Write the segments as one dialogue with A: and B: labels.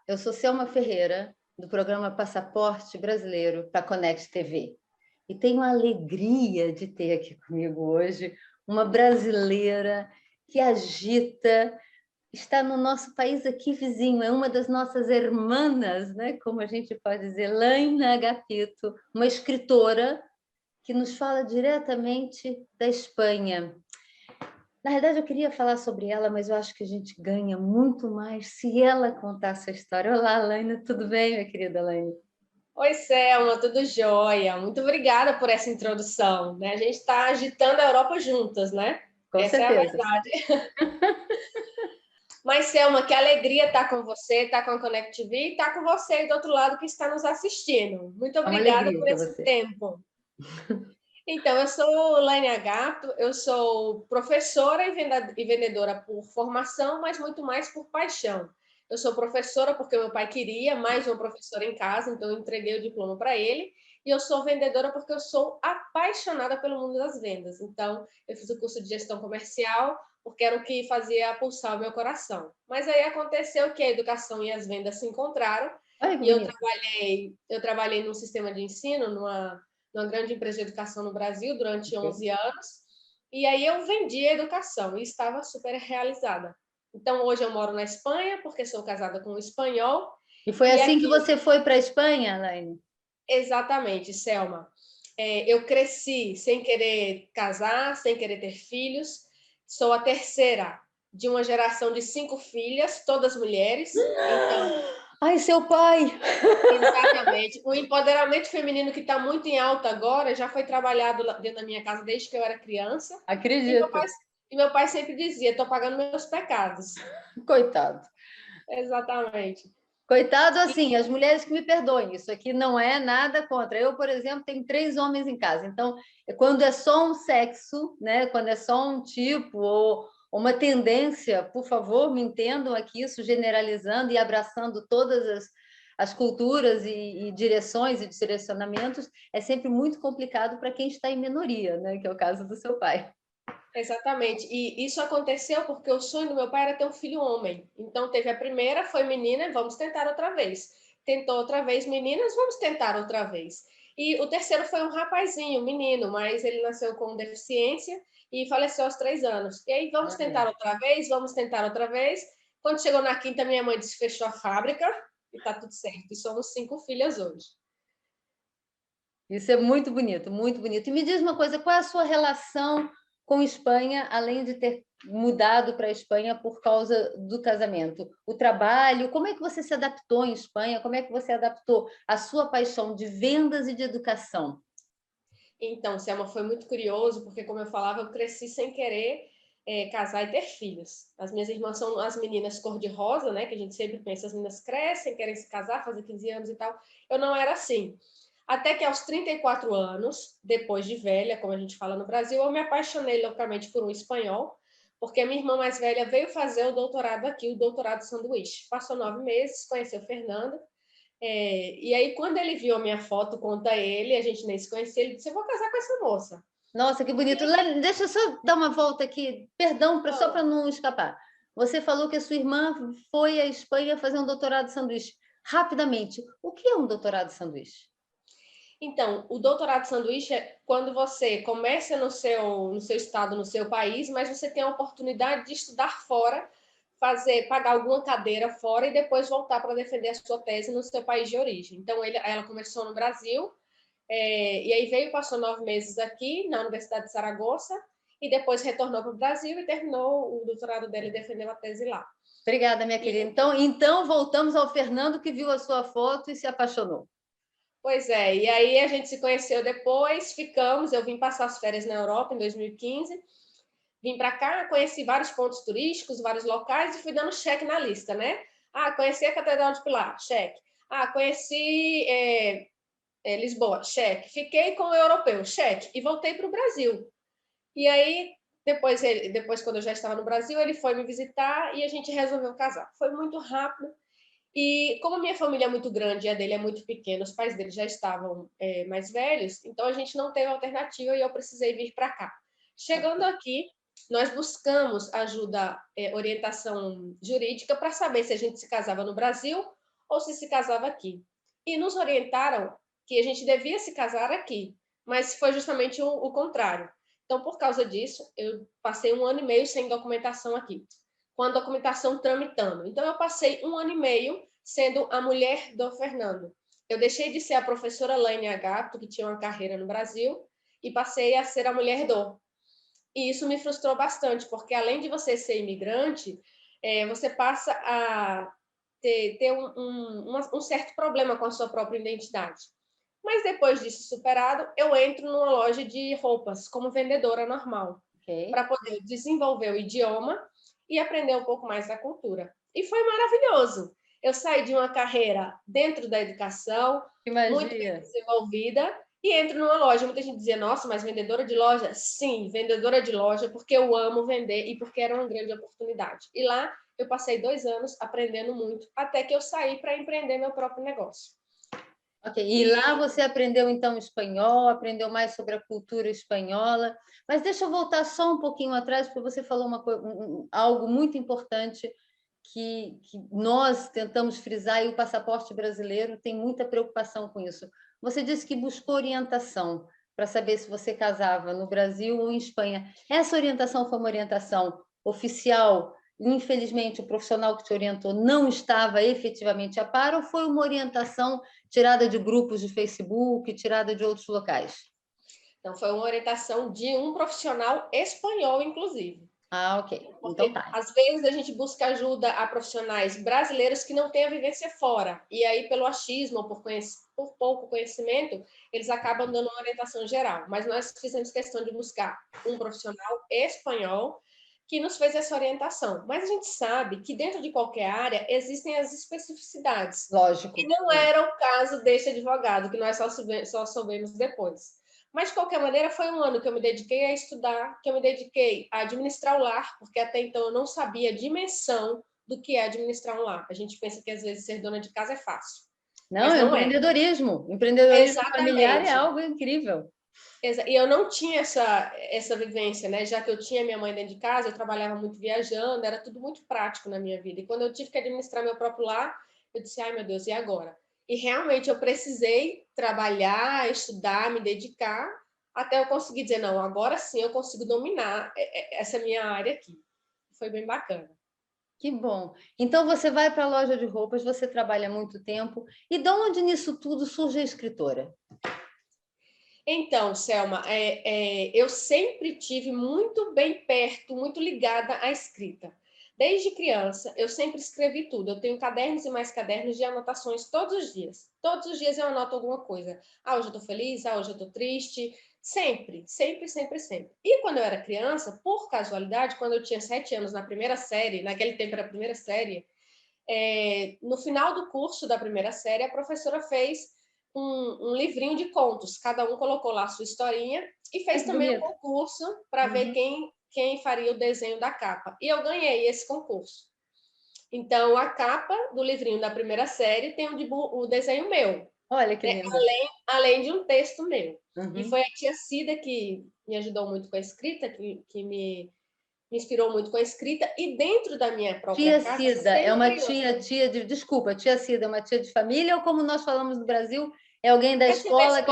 A: Eu sou Selma Ferreira, do programa Passaporte Brasileiro para a Connect TV. E tenho a alegria de ter aqui comigo hoje uma brasileira que agita, está no nosso país aqui vizinho, é uma das nossas hermanas, né? Como a gente pode dizer, Laina Agapito, uma escritora que nos fala diretamente da Espanha. Na verdade, eu queria falar sobre ela, mas eu acho que a gente ganha muito mais se ela contar essa história. Olá, Laina, tudo bem, minha querida Laina?
B: Oi, Selma, tudo jóia? Muito obrigada por essa introdução, né? A gente está agitando a Europa juntas, né?
A: Com
B: Essa é a
A: certeza.
B: verdade. Mas, Selma, que alegria estar com você, estar com a Connect TV e estar com você aí do outro lado que está nos assistindo. Muito
A: É uma
B: obrigada
A: alegria
B: por
A: ter
B: esse
A: você.
B: tempo. Então, eu sou Laine Agato, eu sou professora e vendedora por formação, mas muito mais por paixão. Eu sou professora porque meu pai queria mais uma professora em casa, então eu entreguei o diploma para ele. E eu sou vendedora porque eu sou apaixonada pelo mundo das vendas. Então, eu fiz o curso de gestão comercial porque era o que fazia pulsar o meu coração. Mas aí aconteceu que a educação e as vendas se encontraram
A: Olha que
B: e eu
A: bonito.
B: trabalhei num sistema de ensino, numa grande empresa de educação no Brasil durante 11 anos, e aí eu vendi a educação e estava super realizada. Então, hoje eu moro na Espanha, porque sou casada com um espanhol,
A: E foi
B: e
A: assim que
B: aqui,
A: você foi para a Espanha, Laine?
B: exatamente, Selma, eu cresci sem querer casar, sem querer ter filhos, sou a terceira de uma geração de 5 filhas, todas mulheres, então
A: Ai, seu pai!
B: exatamente. O empoderamento feminino que está muito em alta agora já foi trabalhado dentro da minha casa desde que eu era criança. E meu
A: Acredito.
B: pai, e meu pai sempre dizia: estou pagando meus pecados.
A: Coitado.
B: Exatamente.
A: Coitado, assim, as mulheres que me perdoem, isso aqui não é nada contra. Eu, por exemplo, tenho 3 homens em casa, então, quando é só um sexo, né, quando é só um tipo ou uma tendência, por favor, me entendam aqui, isso generalizando e abraçando todas as culturas e direções e direcionamentos, é sempre muito complicado para quem está em minoria, né, que é o caso do seu pai.
B: Exatamente. E isso aconteceu porque o sonho do meu pai era ter um filho homem. Então, teve a primeira, foi menina, vamos tentar outra vez. Tentou outra vez, meninas, vamos tentar outra vez. E o terceiro foi um rapazinho, um menino, mas ele nasceu com deficiência e faleceu aos 3 anos. E aí, vamos tentar outra vez, vamos tentar outra vez. Quando chegou na quinta, minha mãe disse, fechou a fábrica e tá tudo certo. E somos 5 filhas hoje.
A: Isso é muito bonito, muito bonito. E me diz uma coisa, qual é a sua relação com Espanha, além de ter mudado para a Espanha por causa do casamento? O trabalho, como é que você se adaptou em Espanha? Como é que você adaptou a sua paixão de vendas e de educação?
B: Então, Selma, foi muito curioso, porque, como eu falava, eu cresci sem querer casar e ter filhos. As minhas irmãs são as meninas cor-de-rosa, né? Que a gente sempre pensa, as meninas crescem, querem se casar, fazer 15 anos e tal. Eu não era assim. Até que aos 34 anos, depois de velha, como a gente fala no Brasil, eu me apaixonei loucamente por um espanhol, porque a minha irmã mais velha veio fazer o doutorado aqui, o doutorado sanduíche. Passou 9 meses, conheceu Fernando, e aí, quando ele viu a minha foto, conta ele, a gente nem se conhecia, ele disse, eu vou casar com essa moça.
A: Nossa, que bonito. Deixa eu só dar uma volta aqui, perdão, só para não escapar. Você falou que a sua irmã foi à Espanha fazer um doutorado de sanduíche. Rapidamente, o que é um doutorado de sanduíche?
B: Então, o doutorado de sanduíche é quando você começa no seu estado, no seu país, mas você tem a oportunidade de estudar fora, pagar alguma cadeira fora e depois voltar para defender a sua tese no seu país de origem. Então, ela começou no Brasil, e aí veio, passou 9 meses aqui na Universidade de Saragoça e depois retornou para o Brasil e terminou o doutorado dela e defendeu a tese lá.
A: Obrigada, minha querida. Então voltamos ao Fernando que viu a sua foto e se apaixonou.
B: Pois é, e aí a gente se conheceu depois, ficamos, eu vim passar as férias na Europa em 2015, vim para cá, conheci vários pontos turísticos, vários locais e fui dando cheque na lista, né? Ah, conheci a Catedral de Pilar, cheque. Ah, conheci Lisboa, cheque. Fiquei com o europeu, cheque. E voltei para o Brasil. E aí, depois, quando eu já estava no Brasil, ele foi me visitar e a gente resolveu casar. Foi muito rápido. E como a minha família é muito grande e a dele é muito pequena, os pais dele já estavam mais velhos, então a gente não teve alternativa e eu precisei vir para cá. Chegando aqui, nós buscamos ajuda, orientação jurídica para saber se a gente se casava no Brasil ou se casava aqui. E nos orientaram que a gente devia se casar aqui, mas foi justamente o contrário. Então, por causa disso, eu passei 1 ano e meio sem documentação aqui, com a documentação tramitando. Então, eu passei 1 ano e meio sendo a mulher do Fernando. Eu deixei de ser a professora Laine Agato, que tinha uma carreira no Brasil, e passei a ser a mulher do. E isso me frustrou bastante, porque além de você ser imigrante, você passa a ter um certo problema com a sua própria identidade. Mas depois disso superado, eu entro numa loja de roupas como vendedora normal, para poder desenvolver o idioma e aprender um pouco mais da cultura. E foi maravilhoso. Eu saí de uma carreira dentro da educação, muito bem desenvolvida, e entro numa loja. Muita gente dizia, nossa, mas vendedora de loja? Sim, vendedora de loja, porque eu amo vender e porque era uma grande oportunidade. E lá eu passei 2 anos aprendendo muito, até que eu saí para empreender meu próprio negócio.
A: Ok, e lá você aprendeu então espanhol, aprendeu mais sobre a cultura espanhola, mas deixa eu voltar só um pouquinho atrás, porque você falou algo muito importante que nós tentamos frisar, e o passaporte brasileiro tem muita preocupação com isso. Você disse que buscou orientação para saber se você casava no Brasil ou em Espanha. Essa orientação foi uma orientação oficial? Infelizmente, o profissional que te orientou não estava efetivamente a par, ou foi uma orientação tirada de grupos de Facebook, tirada de outros locais?
B: Então, foi uma orientação de um profissional espanhol, inclusive.
A: Ah, ok.
B: Porque,
A: Então tá.
B: às vezes, a gente busca ajuda a profissionais brasileiros que não têm a vivência fora. E aí, pelo achismo ou por pouco conhecimento, eles acabam dando uma orientação geral. Mas nós fizemos questão de buscar um profissional espanhol que nos fez essa orientação. Mas a gente sabe que dentro de qualquer área existem as especificidades.
A: Lógico.
B: E não era o caso desse advogado, que nós só soubemos depois. Mas, de qualquer maneira, foi 1 ano que eu me dediquei a estudar, que eu me dediquei a administrar o lar, porque até então eu não sabia a dimensão do que é administrar um lar. A gente pensa que, às vezes, ser dona de casa é fácil.
A: Não,
B: Mas
A: é
B: não é.
A: empreendedorismo. Empreendedorismo familiar é
B: Exatamente.
A: algo incrível.
B: E eu não tinha essa vivência, né? Já que eu tinha minha mãe dentro de casa, eu trabalhava muito viajando, era tudo muito prático na minha vida. E quando eu tive que administrar meu próprio lar, eu disse, ai meu Deus, e agora? E realmente eu precisei trabalhar, estudar, me dedicar, até eu conseguir dizer, não, agora sim eu consigo dominar essa minha área aqui. Foi bem bacana.
A: Que bom. Então você vai para a loja de roupas, você trabalha muito tempo. E de onde nisso tudo surge a escritora?
B: Então, Selma, eu sempre tive muito bem perto, muito ligada à escrita. Desde criança, eu sempre escrevi tudo. Eu tenho cadernos e mais cadernos de anotações todos os dias. Todos os dias eu anoto alguma coisa. Ah, hoje eu estou feliz, ah, hoje eu estou triste. Sempre, sempre, sempre, sempre. E quando eu era criança, por casualidade, quando eu tinha 7 anos na primeira série, naquele tempo era a primeira série, no final do curso da primeira série, a professora fez um livrinho de contos. Cada um colocou lá a sua historinha e fez também um concurso para ver quem faria o desenho da capa. E eu ganhei esse concurso. Então, a capa do livrinho da primeira série tem o desenho meu.
A: Olha que lindo.
B: Além de um texto meu.
A: Uhum.
B: E foi a tia Cida que me ajudou muito com a escrita, que me inspirou muito com a escrita, e dentro da minha própria casa...
A: Tia Cida é uma desculpa, tia Cida é uma tia de família, ou como nós falamos no Brasil, é alguém da escola?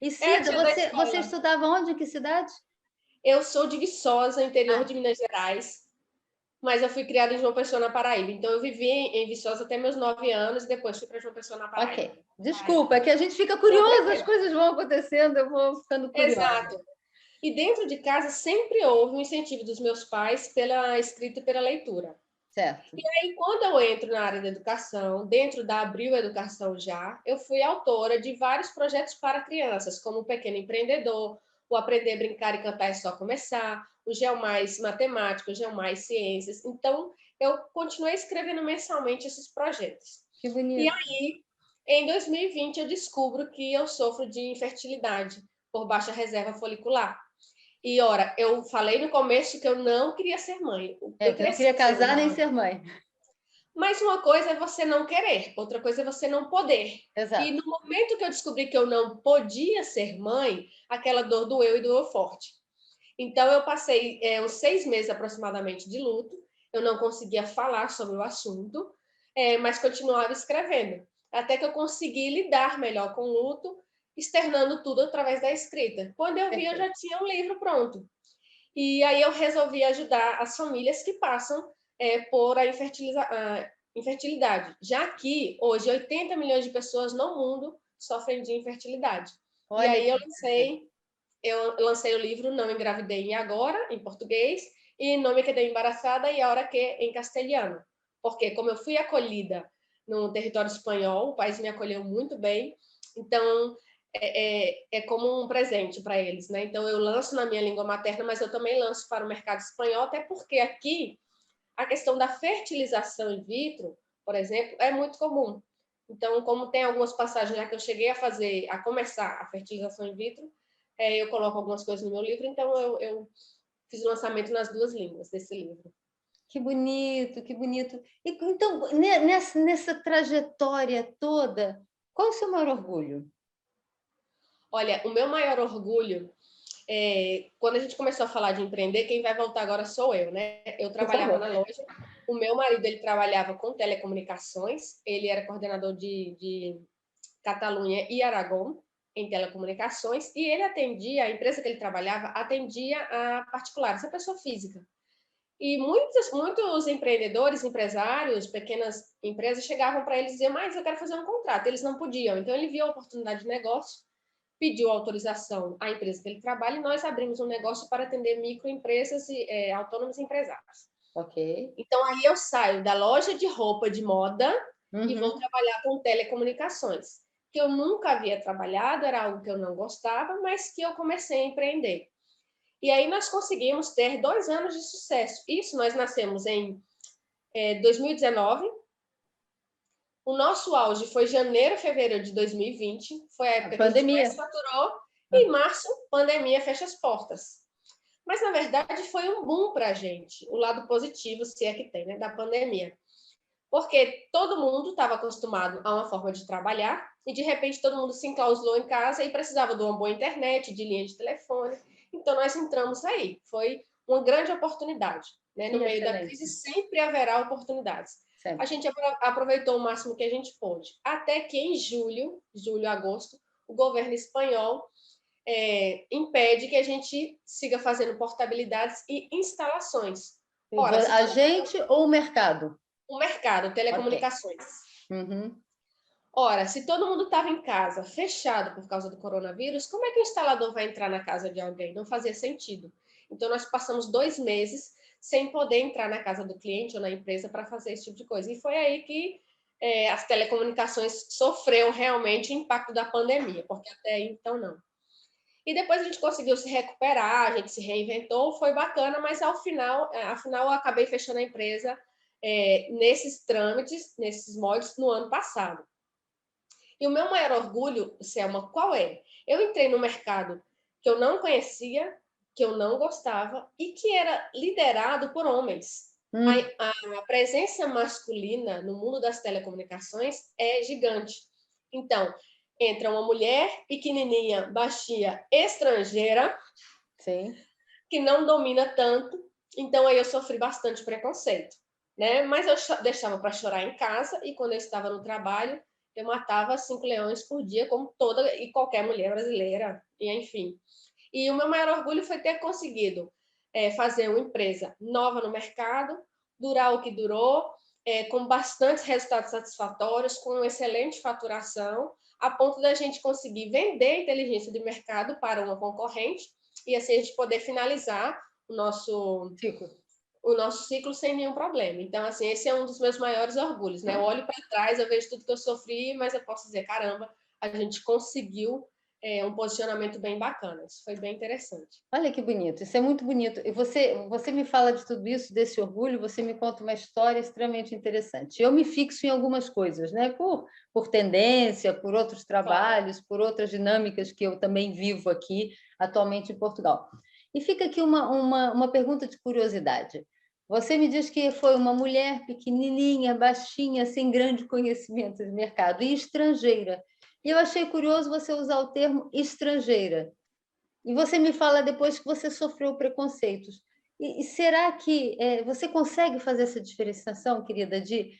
A: E Cida, você estudava onde, em que cidade?
B: Eu sou de Viçosa, interior de Minas Gerais, mas eu fui criada em João Pessoa, na Paraíba. Então, eu vivi em Viçosa até meus 9 anos, e depois fui para João Pessoa, na Paraíba.
A: Ok, desculpa, é que a gente fica curioso, as coisas vão acontecendo, eu vou ficando curiosa.
B: Exato. E dentro de casa sempre houve um incentivo dos meus pais pela escrita e pela leitura.
A: Certo.
B: E aí, quando eu entro na área da educação, dentro da Abril Educação já, eu fui autora de vários projetos para crianças, como o Pequeno Empreendedor, o Aprender, Brincar e Cantar é Só Começar, o Geomais Matemática, o Geomais Ciências. Então, eu continuei escrevendo mensalmente esses projetos.
A: Que bonito.
B: E aí, em 2020, eu descubro que eu sofro de infertilidade por baixa reserva folicular. E, ora, eu falei no começo que eu não queria ser mãe.
A: Eu não queria casar nem ser mãe.
B: Mas uma coisa é você não querer, outra coisa é você não poder.
A: Exato.
B: E no momento que eu descobri que eu não podia ser mãe, aquela dor doeu e doeu forte. Então, eu passei uns 6 meses aproximadamente de luto, eu não conseguia falar sobre o assunto, mas continuava escrevendo. Até que eu consegui lidar melhor com o luto, externando tudo através da escrita. Quando eu vi, eu já tinha um livro pronto. E aí eu resolvi ajudar as famílias que passam por a infertilidade, já que hoje 80 milhões de pessoas no mundo sofrem de infertilidade. Olha, e aí eu lancei o livro Não Engravidei e Agora, em português, e Não Me Quedei Embaraçada e Ahora Que, em castelhano. Porque como eu fui acolhida no território espanhol, o país me acolheu muito bem, então é como um presente para eles, né? Então eu lanço na minha língua materna, mas eu também lanço para o mercado espanhol, até porque aqui a questão da fertilização in vitro, por exemplo, é muito comum. Então, como tem algumas passagens já que eu cheguei a começar a fertilização in vitro, eu coloco algumas coisas no meu livro, então eu fiz o lançamento nas duas línguas desse livro.
A: Que bonito, que bonito. E, então, nessa trajetória toda, qual é o seu maior orgulho?
B: Olha, o meu maior orgulho quando a gente começou a falar de empreender, quem vai voltar agora sou eu, né? Eu trabalhava na loja, o meu marido ele trabalhava com telecomunicações, ele era coordenador de Catalunha e Aragão em telecomunicações, e ele atendia, a empresa que ele trabalhava, atendia a particulares, a pessoa física. E muitos empreendedores, empresários, pequenas empresas chegavam para ele e diziam, mas eu quero fazer um contrato. Eles não podiam. Então, ele viu a oportunidade de negócio, pediu autorização à empresa que ele trabalha e nós abrimos um negócio para atender microempresas e autônomos e empresários.
A: Ok.
B: Então, aí eu saio da loja de roupa de moda e vou trabalhar com telecomunicações, que eu nunca havia trabalhado, era algo que eu não gostava, mas que eu comecei a empreender. E aí nós conseguimos ter 2 anos de sucesso. Isso, nós nascemos em 2019. O nosso auge foi janeiro, fevereiro de 2020. Foi a época que a gente mais faturou. E em março, pandemia fecha as portas. Mas, na verdade, foi um boom para a gente. O lado positivo, se é que tem, né, da pandemia. Porque todo mundo estava acostumado a uma forma de trabalhar e, de repente, todo mundo se enclausurou em casa e precisava de uma boa internet, de linha de telefone. Então, nós entramos aí. Foi uma grande oportunidade. Né? No meio da crise, sempre haverá oportunidades. Sempre. A gente aproveitou o máximo que a gente pôde. Até que em julho, agosto, o governo espanhol impede que a gente siga fazendo portabilidades e instalações.
A: Ora, a gente ou o mercado?
B: O mercado, telecomunicações. Ora, se todo mundo estava em casa, fechado por causa do coronavírus, como é que o instalador vai entrar na casa de alguém? Não fazia sentido. Então, nós passamos 2 meses sem poder entrar na casa do cliente ou na empresa para fazer esse tipo de coisa. E foi aí que as telecomunicações sofreu realmente o impacto da pandemia, porque até aí, então, não. E depois a gente conseguiu se recuperar, a gente se reinventou, foi bacana, mas afinal eu acabei fechando a empresa nesses trâmites, nesses moldes, no ano passado. E o meu maior orgulho, Selma, qual é? Eu entrei no mercado que eu não conhecia, que eu não gostava e que era liderado por homens. A presença masculina no mundo das telecomunicações é gigante. Então, entra uma mulher pequenininha, baixinha, estrangeira,
A: sim,
B: que não domina tanto. Então, aí eu sofri bastante preconceito. Né? Mas eu deixava para chorar em casa e quando eu estava no trabalho, eu matava 5 leões por dia, como toda e qualquer mulher brasileira, e enfim. E o meu maior orgulho foi ter conseguido fazer uma empresa nova no mercado, durar o que durou, com bastantes resultados satisfatórios, com excelente faturação, a ponto da gente conseguir vender a inteligência de mercado para uma concorrente e assim a gente poder finalizar o nosso ciclo sem nenhum problema. Então, assim, esse é um dos meus maiores orgulhos, né? Eu olho para trás, eu vejo tudo que eu sofri, mas eu posso dizer, caramba, a gente conseguiu um posicionamento bem bacana. Isso foi bem interessante.
A: Olha que bonito, isso é muito bonito. E você me fala de tudo isso, desse orgulho, você me conta uma história extremamente interessante. Eu me fixo em algumas coisas, né? Por tendência, por outros trabalhos, por outras dinâmicas que eu também vivo aqui, atualmente em Portugal. E fica aqui uma pergunta de curiosidade. Você me diz que foi uma mulher pequenininha, baixinha, sem grande conhecimento de mercado e estrangeira. E eu achei curioso você usar o termo estrangeira. E você me fala depois que você sofreu preconceitos. E será que você consegue fazer essa diferenciação, querida, de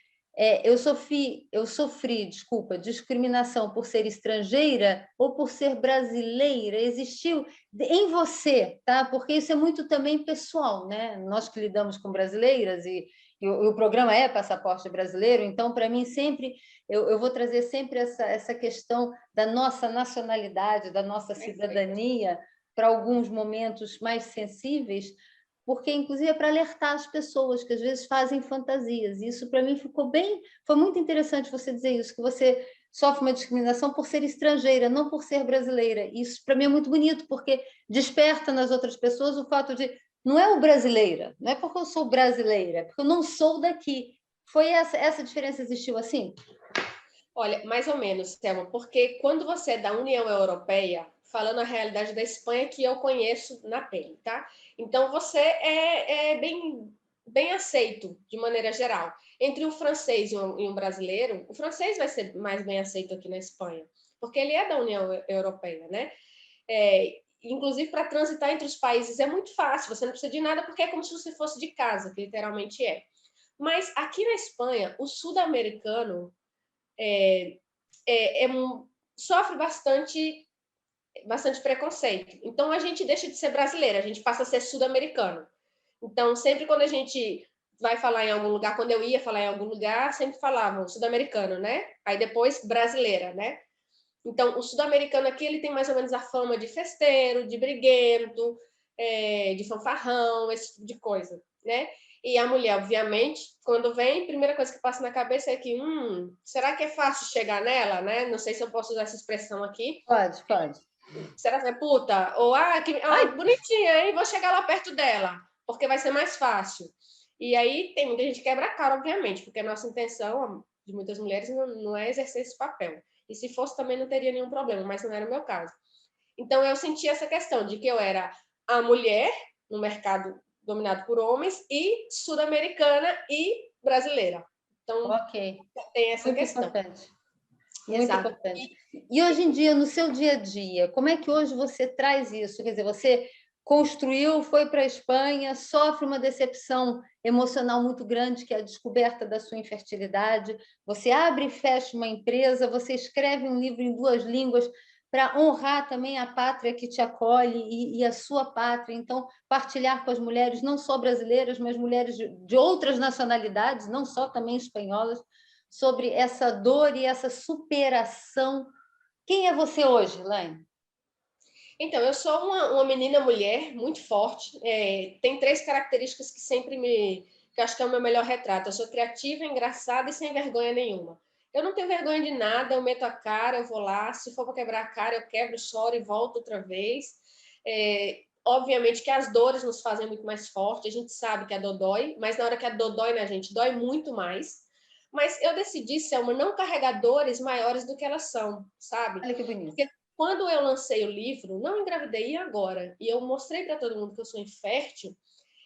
A: eu sofri, desculpa, discriminação por ser estrangeira ou por ser brasileira? Existiu em você, tá? Porque isso é muito também pessoal, né? Nós que lidamos com brasileiras e o programa é Passaporte Brasileiro, então, para mim, sempre eu vou trazer sempre essa questão da nossa nacionalidade, da nossa cidadania, para alguns momentos mais sensíveis, porque, inclusive, é para alertar as pessoas que, às vezes, fazem fantasias. E isso, para mim, foi muito interessante você dizer isso, que você sofre uma discriminação por ser estrangeira, não por ser brasileira. Isso, para mim, é muito bonito, porque desperta nas outras pessoas o fato de não é o brasileira, não é porque eu sou brasileira, é porque eu não sou daqui. Foi essa diferença existiu assim?
B: Olha, mais ou menos, Thelma, porque quando você é da União Europeia, falando a realidade da Espanha que eu conheço na pele, tá? Então você é bem aceito de maneira geral. Entre um francês e um brasileiro, o francês vai ser mais bem aceito aqui na Espanha, porque ele é da União Europeia, né? Inclusive para transitar entre os países é muito fácil, você não precisa de nada porque é como se você fosse de casa, que literalmente é. Mas aqui na Espanha, o sul-americano sofre bastante preconceito. Então, a gente deixa de ser brasileira, a gente passa a ser sul-americano. Então, sempre quando a gente vai falar em algum lugar, quando eu ia falar em algum lugar, sempre falavam sul-americano, né? Aí depois brasileira, né? Então, o sul-americano aqui, ele tem mais ou menos a fama de festeiro, de briguento, de fanfarrão, esse tipo de coisa, né? E a mulher, obviamente, quando vem, a primeira coisa que passa na cabeça é que, será que é fácil chegar nela, né? Não sei se eu posso usar essa expressão aqui.
A: Pode.
B: Será que é puta? Ou, bonitinha, hein? Vou chegar lá perto dela, porque vai ser mais fácil. E aí tem muita gente que quebra a cara, obviamente, porque a nossa intenção, de muitas mulheres, não é exercer esse papel. E se fosse, também não teria nenhum problema, mas não era o meu caso. Então, eu senti essa questão de que eu era a mulher no mercado dominado por homens e sul-americana e brasileira. Então, tem essa
A: muito
B: questão.
A: Importante. Muito
B: Exato.
A: importante. E hoje em dia, no seu dia a dia, como é que hoje você traz isso? Quer dizer, você construiu, foi para a Espanha, sofre uma decepção emocional muito grande, que é a descoberta da sua infertilidade, você abre e fecha uma empresa, você escreve um livro em 2 línguas para honrar também a pátria que te acolhe e a sua pátria. Então, partilhar com as mulheres, não só brasileiras, mas mulheres de outras nacionalidades, não só também espanholas, sobre essa dor e essa superação. Quem é você hoje, Laine?
B: Então, eu sou uma menina mulher muito forte. Tem 3 características que sempre que eu acho que é o meu melhor retrato. Eu sou criativa, engraçada e sem vergonha nenhuma. Eu não tenho vergonha de nada, eu meto a cara, eu vou lá. Se for para quebrar a cara, eu quebro, choro e volto outra vez. Obviamente que as dores nos fazem muito mais forte. A gente sabe que a dor dói, mas na hora que a dor dói na gente, dói muito mais. Mas eu decidi, Selma, não carregar dores maiores do que elas são, sabe?
A: Olha que bonito.
B: Porque quando eu lancei o livro, não engravidei agora, e eu mostrei para todo mundo que eu sou infértil,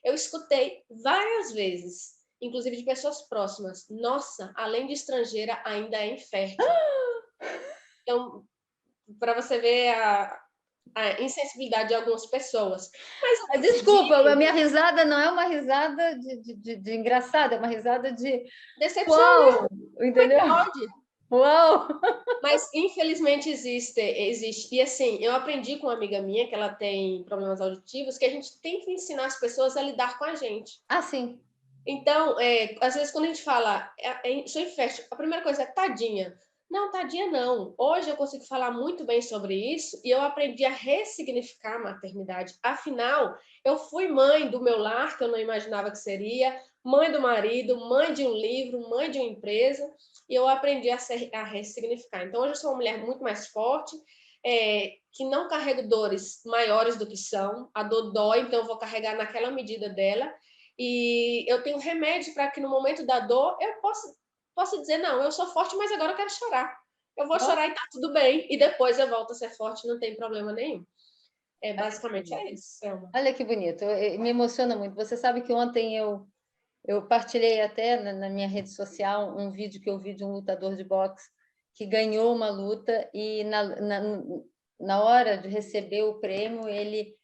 B: eu escutei várias vezes, inclusive de pessoas próximas, nossa, além de estrangeira, ainda é infértil. Então, para você ver a insensibilidade de algumas pessoas. Mas
A: desculpa, a minha risada não é uma risada de engraçada, é uma risada de
B: decepção,
A: uau,
B: né?
A: entendeu?
B: Pode.
A: Uau!
B: Mas, infelizmente, existe. E, assim, eu aprendi com uma amiga minha, que ela tem problemas auditivos, que a gente tem que ensinar as pessoas a lidar com a gente.
A: Ah, sim.
B: Então, às vezes, quando a gente fala, sou infértil, a primeira coisa é tadinha. Não, tadinha não. Hoje eu consigo falar muito bem sobre isso e eu aprendi a ressignificar a maternidade. Afinal, eu fui mãe do meu lar, que eu não imaginava que seria, mãe do marido, mãe de um livro, mãe de uma empresa, e eu aprendi a ressignificar. Então, hoje eu sou uma mulher muito mais forte, que não carrego dores maiores do que são. A dor dói, então eu vou carregar naquela medida dela. E eu tenho remédio para que no momento da dor eu possa dizer, não, eu sou forte, mas agora eu quero chorar. Eu vou chorar e tá tudo bem. E depois eu volto a ser forte, não tem problema nenhum. Basicamente é isso, Selma.
A: Olha que bonito, me emociona muito. Você sabe que ontem eu partilhei até na minha rede social um vídeo que eu vi de um lutador de boxe que ganhou uma luta e na hora de receber o prêmio, ele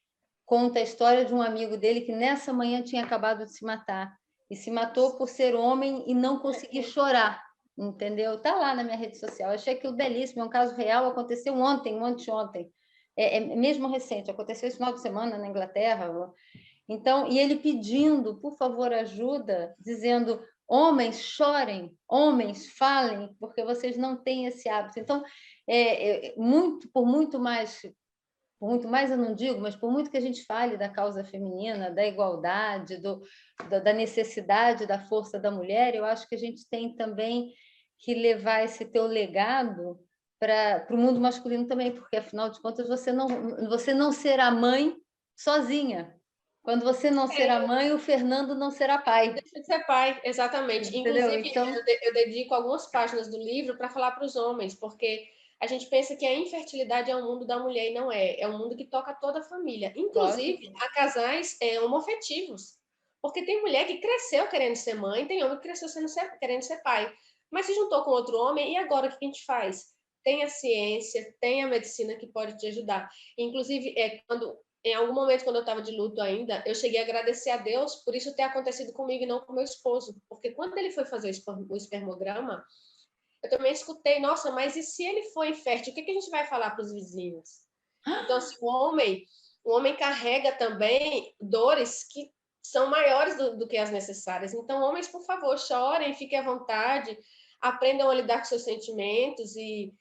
A: conta a história de um amigo dele que nessa manhã tinha acabado de se matar. e se matou por ser homem e não conseguir chorar, entendeu? Está lá na minha rede social. Eu achei aquilo belíssimo, é um caso real, aconteceu ontem, anteontem. É mesmo recente, aconteceu esse final de semana na Inglaterra. Então, e ele pedindo, por favor, ajuda, dizendo: homens chorem, homens falem, porque vocês não têm esse hábito. Então, por muito mais eu não digo, mas por muito que a gente fale da causa feminina, da igualdade, da necessidade da força da mulher, eu acho que a gente tem também que levar esse teu legado para o mundo masculino também, porque, afinal de contas, você não será mãe sozinha. Quando você não será mãe, o Fernando não será pai.
B: Deixa de ser pai, exatamente.
A: Entendeu?
B: Inclusive,
A: Então...
B: eu dedico algumas páginas do livro para falar para os homens, porque a gente pensa que a infertilidade é um mundo da mulher e não é. É um mundo que toca toda a família, inclusive a casais homoafetivos. Porque tem mulher que cresceu querendo ser mãe, tem homem que cresceu querendo ser pai. Mas se juntou com outro homem, e agora o que a gente faz? Tem a ciência, tem a medicina que pode te ajudar. Inclusive, em algum momento, quando eu estava de luto ainda, eu cheguei a agradecer a Deus por isso ter acontecido comigo e não com meu esposo. Porque quando ele foi fazer o espermograma, eu também escutei: nossa, mas e se ele for infértil, o que a gente vai falar para os vizinhos? Então, assim, o homem carrega também dores que são maiores do que as necessárias. Então, homens, por favor, chorem, fiquem à vontade, aprendam a lidar com seus sentimentos e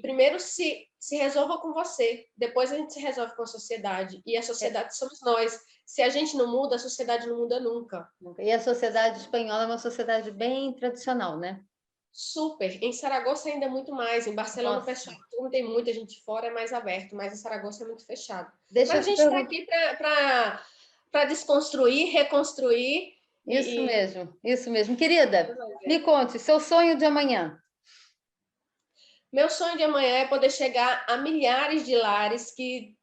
B: primeiro se resolva com você, depois a gente se resolve com a sociedade. E a sociedade somos nós. Se a gente não muda, a sociedade não muda nunca.
A: E a sociedade espanhola é uma sociedade bem tradicional, né?
B: Super. Em Saragoça ainda é muito mais. Em Barcelona, o pessoal, como tem muita gente fora, é mais aberto, mas em Saragoça é muito fechado. Mas a gente está aqui para desconstruir, reconstruir.
A: Isso mesmo, isso mesmo. Querida, me conte, seu sonho de amanhã.
B: Meu sonho de amanhã é poder chegar a milhares de lares que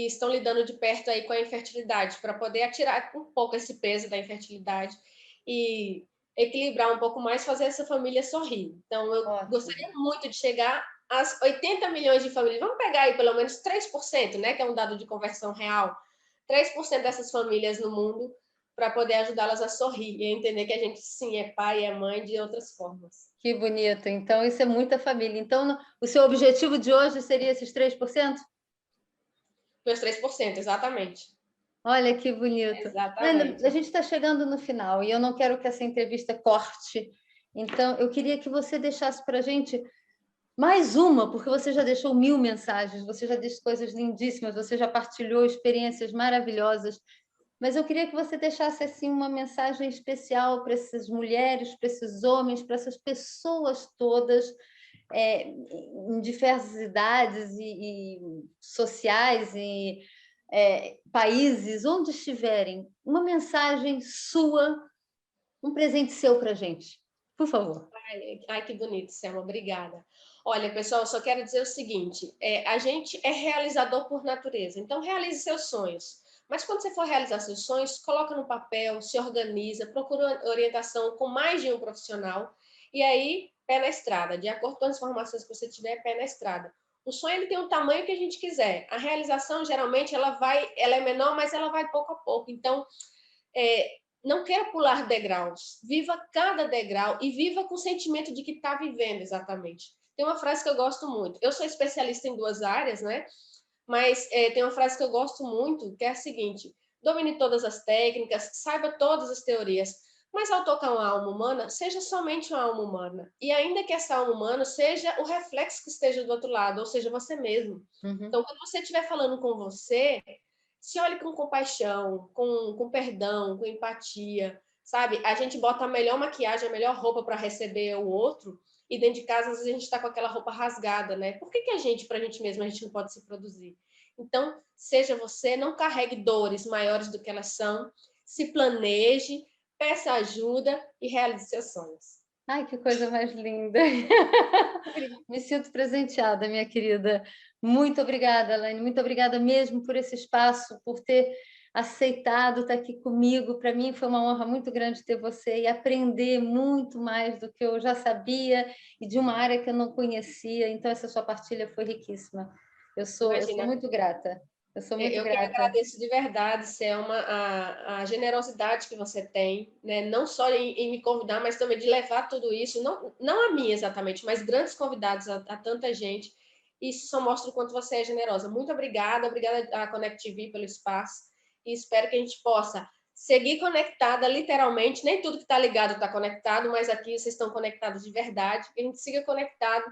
B: estão lidando de perto aí com a infertilidade, para poder atirar um pouco esse peso da infertilidade e equilibrar um pouco mais, fazer essa família sorrir. Então, eu gostaria muito de chegar às 80 milhões de famílias. Vamos pegar aí pelo menos 3%, né, que é um dado de conversão real. 3% dessas famílias no mundo, para poder ajudá-las a sorrir e a entender que a gente, sim, é pai e é mãe de outras formas.
A: Que bonito. Então, isso é muita família. Então, o seu objetivo de hoje seria esses 3%?
B: Meus 3%, exatamente.
A: Olha que bonito.
B: Exatamente.
A: A gente está chegando no final e eu não quero que essa entrevista corte. Então, eu queria que você deixasse para a gente mais uma, porque você já deixou 1000 mensagens, você já disse coisas lindíssimas, você já partilhou experiências maravilhosas. Mas eu queria que você deixasse assim uma mensagem especial para essas mulheres, para esses homens, para essas pessoas todas, em diversas idades e sociais e países, onde estiverem, uma mensagem sua, um presente seu para a gente, por favor.
B: Ai, que bonito, Selma, obrigada. Olha, pessoal, eu só quero dizer o seguinte: a gente é realizador por natureza, então realize seus sonhos. Mas quando você for realizar seus sonhos, coloca no papel, se organiza, procura orientação com mais de um profissional e aí, pé na estrada. De acordo com as informações que você tiver, pé na estrada. O sonho ele tem o tamanho que a gente quiser. A realização, geralmente, ela é menor, mas ela vai pouco a pouco. Então, não queira pular degraus. Viva cada degrau e viva com o sentimento de que está vivendo exatamente. Tem uma frase que eu gosto muito. Eu sou especialista em 2 áreas, né? Mas tem uma frase que eu gosto muito, que é a seguinte: domine todas as técnicas, saiba todas as teorias, mas ao tocar uma alma humana, seja somente uma alma humana. E ainda que essa alma humana seja o reflexo que esteja do outro lado, ou seja, você mesmo. Então, quando você estiver falando com você, se olhe com compaixão, com perdão, com empatia, sabe? A gente bota a melhor maquiagem, a melhor roupa para receber o outro, e dentro de casa, às vezes, a gente está com aquela roupa rasgada, né? Por que a gente, para a gente mesmo, a gente não pode se produzir? Então, seja você, não carregue dores maiores do que elas são, se planeje, peça ajuda e realize seus sonhos.
A: Ai, que coisa mais linda! Me sinto presenteada, minha querida. Muito obrigada, Elaine. Muito obrigada mesmo por esse espaço, por ter aceitado estar aqui comigo. Para mim foi uma honra muito grande ter você e aprender muito mais do que eu já sabia e de uma área que eu não conhecia. Então, essa sua partilha foi riquíssima. Eu sou muito grata. Eu sou muito
B: Eu que
A: grata.
B: agradeço de verdade, Selma, a generosidade que você tem, né? Não só em me convidar, mas também de levar tudo isso, não a mim exatamente, mas grandes convidados a tanta gente. Isso só mostra o quanto você é generosa. Muito obrigada à Connect TV pelo espaço, e espero que a gente possa seguir conectada, literalmente. Nem tudo que está ligado está conectado, mas aqui vocês estão conectados de verdade. Que a gente siga conectado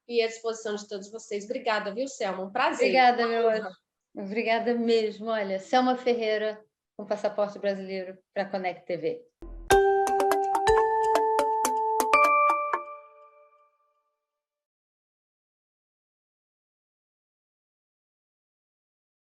B: e à disposição de todos vocês. Obrigada, viu, Selma? Um prazer.
A: Obrigada, meu anjo. Obrigada mesmo. Olha, Selma Ferreira, com passaporte brasileiro para a Connect TV.